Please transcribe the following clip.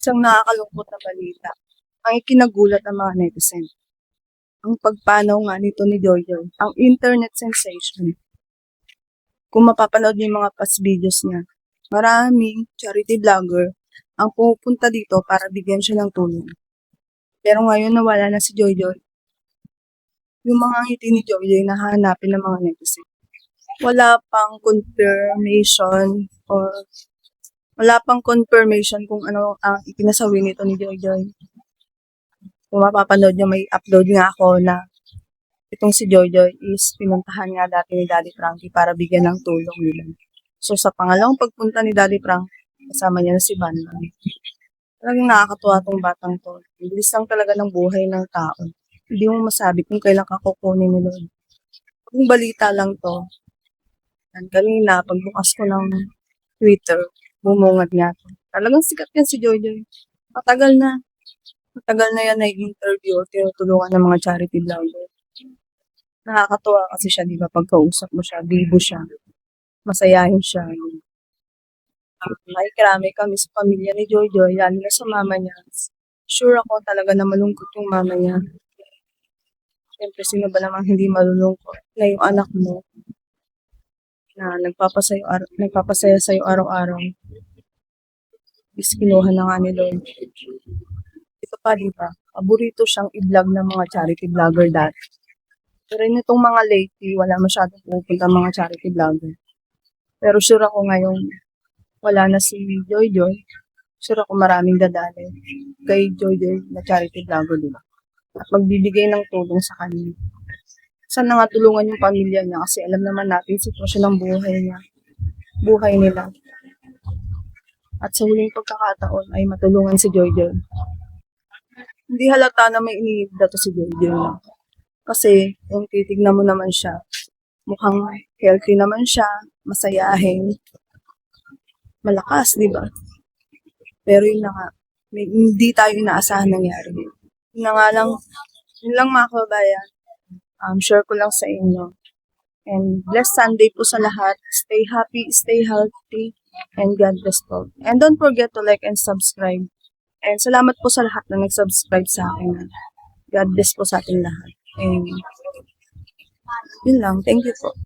Isang nakakalungkot na balita ang ikinagulat ng mga netizen. Ang pagpanaw nga nito ni Joyjoy, ang internet sensation. Kung mapapanood niyo yung mga past videos niya, maraming charity vlogger ang pumupunta dito para bigyan siya ng tulong. Pero ngayon nawala na si Joyjoy. Yung mga ngiti ni Joyjoy na hahanapin ng mga netizen. Wala pang confirmation kung ano ang ikinasawi nito ni Joyjoy. Kung mapapanood nyo, may upload nga ako na itong si Joyjoy is pinuntahan nga dati ni Daddy Frankie para bigyan ng tulong nila. So sa pangalawang pagpunta ni Daddy Frank, kasama niya na si Banban. Talagang nakakatuwa tong batang to. Bilis lang talaga ng buhay ng tao. Hindi mo masabi kung kailan ka kukunin ni Lord. Kung balita lang to, kanina pagbukas ko ng Twitter, bumungad nga to. Talagang sikat yan si Joyjoy. Matagal na yan na-interview o tinutulungan ng mga charity vlogger. Nakakatuwa kasi siya, di ba, pagkausap mo siya, bibo siya, masayahin siya. Nakikiramay kami sa pamilya ni Joyjoy, lalo na sa mama niya. Sure ako talaga na malungkot yung mama niya. Siyempre, sino ba namang hindi malulungkot na yung anak mo na nagpapasaya sa'yo araw-araw. Is kinuha na nga ni Lord. Ito pa, di ba? Paborito siyang i-vlog ng mga charity vlogger dati. Pero nitong mga lately, wala masyadong pupunta mga charity vlogger. Pero sure ako ngayon, wala na si Joyjoy. Sure ako maraming dadali kay Joyjoy na charity vlogger, di ba? At magbibigay ng tulong sa kanya. Sana nga tulungan yung pamilya niya kasi alam naman natin sitwasyon ng buhay nila. At sa huling pagkakataon ay matulungan si Joyjoy. Hindi halata na may iniibda to si Joyjoy. Kasi kung titignan mo naman siya, mukhang healthy naman siya, masayahin, malakas, di ba? Pero yun na nga, hindi tayo inaasahan nangyari. Yun lang mga kababayan. Share ko lang sa inyo. And blessed Sunday po sa lahat. Stay happy, stay healthy, and God bless po. And don't forget to like and subscribe. And salamat po sa lahat na nag-subscribe sa akin. God bless po sa ating lahat. And yun lang. Thank you po.